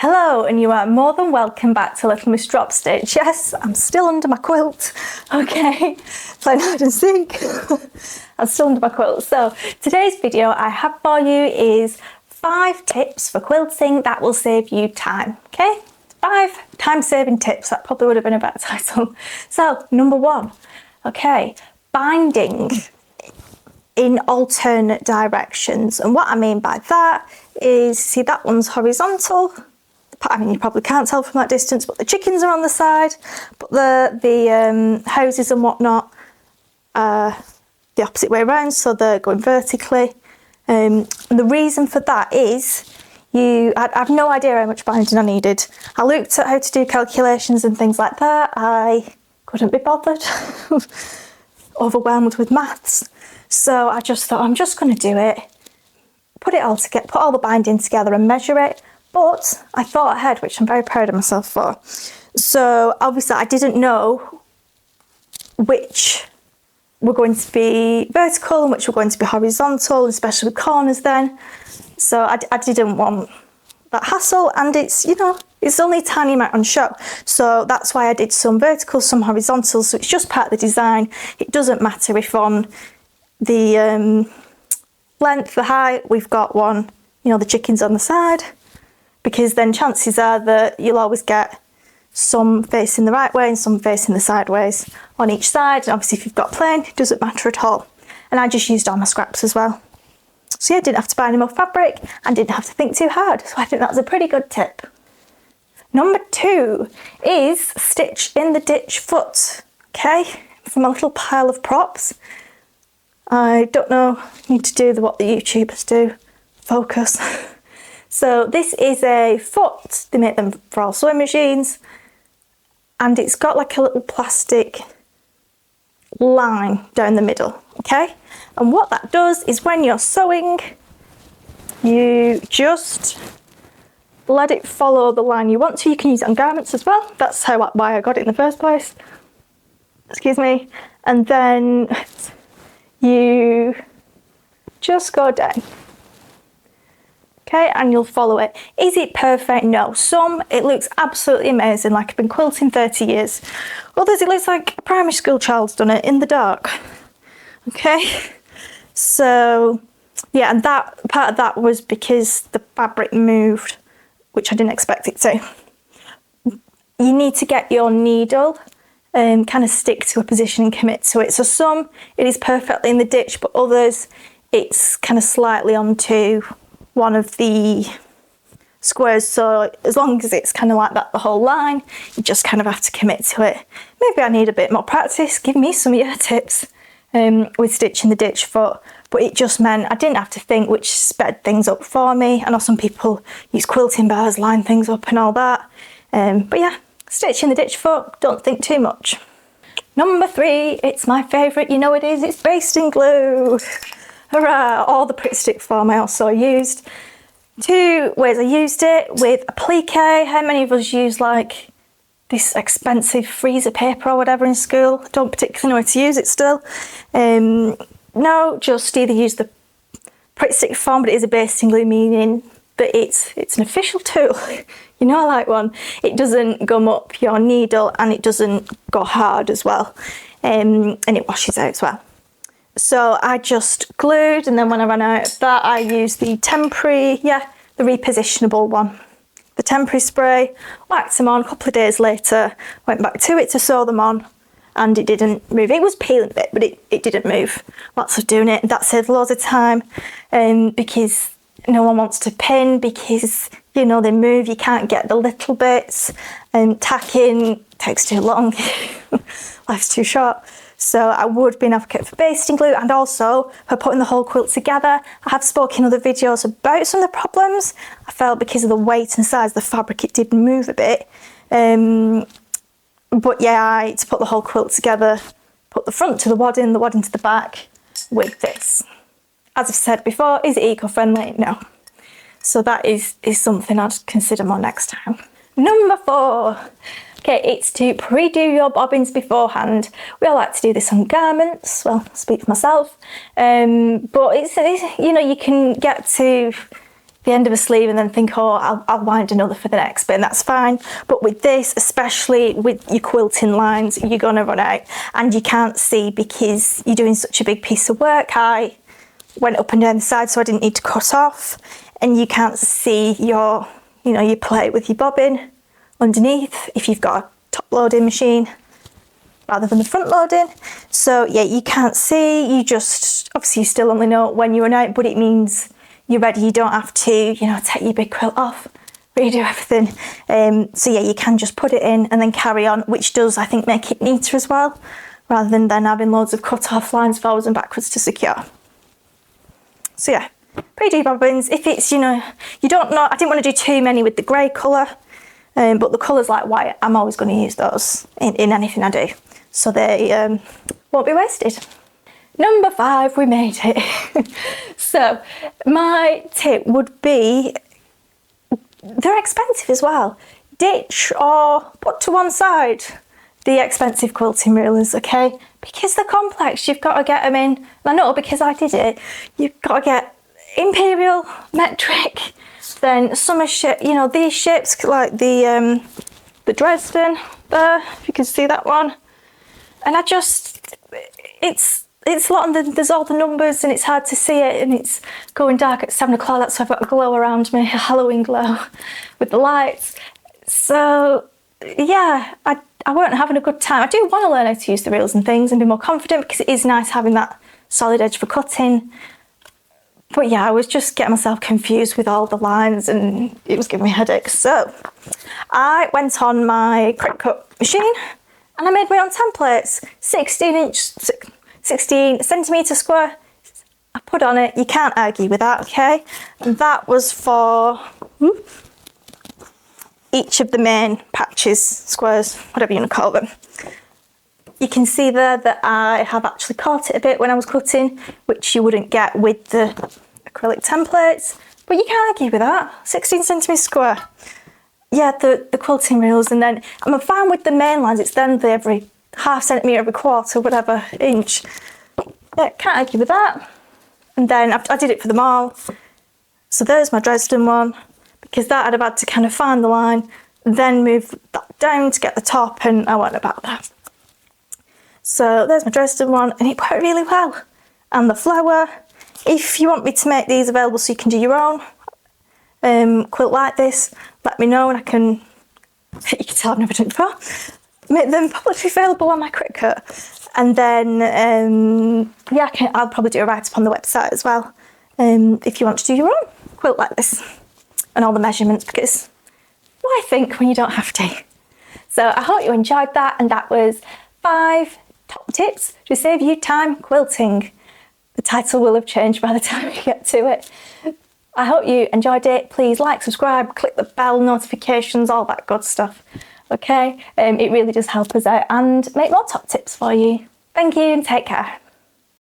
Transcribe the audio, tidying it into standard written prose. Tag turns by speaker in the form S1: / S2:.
S1: Hello, and you are more than welcome back to Little Miss Drop Stitch. Yes, I'm still under my quilt. Okay, playing hide and seek. I'm still under my quilt. So today's video I have for you is 5 tips for quilting that will save you time. Okay, 5 time-saving tips. That probably would have been a better title. So number 1, okay, binding in alternate directions. And what I mean by that is, see that one's horizontal. I mean, you probably can't tell from that distance, but the chickens are on the side, but the houses and whatnot are the opposite way around, so they're going vertically. And the reason for that is I've no idea how much binding I needed. I looked at how to do calculations and things like that. I couldn't be bothered, overwhelmed with maths. So I just thought, I'm just going to do it, put it all together, put all the binding together and measure it. But I thought ahead, which I'm very proud of myself for. So obviously I didn't know which were going to be vertical and which were going to be horizontal, especially with corners then. So I didn't want that hassle, and it's, you know, it's only a tiny amount on show. So that's why I did some vertical, some horizontal. So it's just part of the design. It doesn't matter if on the length, the height, we've got one, you know, the chickens on the side, because then chances are that you'll always get some facing the right way and some facing the sideways on each side. And obviously if you've got plain, it doesn't matter at all. And I just used all my scraps as well. So yeah, I didn't have to buy any more fabric and didn't have to think too hard. So I think that's a pretty good tip. Number 2 is stitch in the ditch foot. Okay, from a little pile of props. I don't know, need to do what the YouTubers do, focus. So this is a foot, they make them for all sewing machines, and it's got like a little plastic line down the middle, okay? And what that does is when you're sewing, you just let it follow the line you want to. You can use it on garments as well. That's why I got it in the first place. Excuse me. And then you just go down. Okay, and you'll follow it. Is it perfect? No. Some, it looks absolutely amazing, like I've been quilting 30 years. Others, it looks like a primary school child's done it in the dark. Okay, so yeah, and that part of that was because the fabric moved, which I didn't expect it to. You need to get your needle and kind of stick to a position and commit to it. So some, it is perfectly in the ditch, but others, it's kind of slightly onto one of the squares. So as long as it's kind of like that the whole line, you just kind of have to commit to it. Maybe I need a bit more practice. Give me some of your tips with stitching the ditch foot. But it just meant I didn't have to think, which sped things up for me. I know some people use quilting bars, line things up and all that. But yeah, stitching the ditch foot, don't think too much. Number 3, it's my favourite, you know it is, it's basting glue. Hurrah! All the Pritt Stick form I also used. 2 ways I used it, with applique. How many of us use like this expensive freezer paper or whatever in school? I don't particularly know how to use it still. No, just either use the Pritt Stick form, but it is a basting glue, meaning that it's an official tool. You know, I like one. It doesn't gum up your needle and it doesn't go hard as well. And it washes out as well. So I just glued, and then when I ran out of that, I used the temporary, the repositionable one. The temporary spray, whacked them on. A couple of days later, went back to it to sew them on, and it didn't move. It was peeling a bit, but it didn't move. Lots of doing it. That saved loads of time, because no one wants to pin, because, you know, they move, you can't get the little bits, and tacking takes too long. Life's too short. So I would be an advocate for basting glue, and also for putting the whole quilt together. I have spoken in other videos about some of the problems. I felt because of the weight and size of the fabric, it did move a bit. But yeah, to put the whole quilt together, put the front to the wadding to the back with this. As I've said before, is it eco-friendly? No. So that is something I'd consider more next time. Number 4. Okay, it's to pre-do your bobbins beforehand. We all like to do this on garments. Well, I speak for myself. But it's, you know, you can get to the end of a sleeve and then think, oh, I'll wind another for the next bit, and that's fine. But with this, especially with your quilting lines, you're gonna run out, and you can't see because you're doing such a big piece of work. I went up and down the side so I didn't need to cut off, and you can't see your, you know, your plate with your bobbin underneath if you've got a top loading machine rather than the front loading. So yeah, you can't see, you just, obviously you still only know when you run out, but it means you're ready. You don't have to, you know, take your big quilt off, redo everything. So yeah, you can just put it in and then carry on, which does, I think, make it neater as well, rather than then having loads of cut off lines forwards and backwards to secure. So yeah, pre-D bobbins. If it's, you know, you don't know, I didn't want to do too many with the grey colour, but the colours like white, I'm always going to use those in anything I do, so they won't be wasted. Number 5, we made it. So my tip would be, they're expensive as well. Ditch or put to one side the expensive quilting rulers, okay? Because they're complex, you've got to get them in. And I know because I did it, you've got to get imperial, metric, then some shape, you know, these shapes like the Dresden there, if you can see that one. And I just, it's a lot, and there's all the numbers and it's hard to see it, and it's going dark at 7 o'clock. That's why I've got a glow around me, a Halloween glow with the lights. So yeah, I weren't having a good time. I do want to learn how to use the reels and things and be more confident, because it is nice having that solid edge for cutting. But yeah, I was just getting myself confused with all the lines and it was giving me headaches. So I went on my Cricut machine and I made my own templates, 16 centimetre square. I put on it, you can't argue with that, okay? And that was for each of the main patches, squares, whatever you want to call them. You can see there that I have actually caught it a bit when I was cutting, which you wouldn't get with the acrylic templates, but you can't argue with that. 16 centimetres square. Yeah, the quilting reels, and then I'm fine with the main lines. It's then the every ½ centimetre, every quarter, whatever inch. Yeah, can't argue with that. And then I did it for them all. So there's my Dresden one, because that I'd have had to kind of find the line, then move that down to get the top, and I went about that. So there's my Dresden one, and it worked really well. And the flower, if you want me to make these available so you can do your own quilt like this, let me know and I can, you can tell I've never done it before, make them publicly available on my Cricut. And then, yeah, I'll probably do a write-up on the website as well, if you want to do your own quilt like this, and all the measurements, because why think when you don't have to? So I hope you enjoyed that, and that was 5 top tips to save you time quilting. The title will have changed by the time you get to it. I hope you enjoyed it. Please like, subscribe, click the bell notifications, all that good stuff. Okay, it really does help us out and make more top tips for you. Thank you and take care.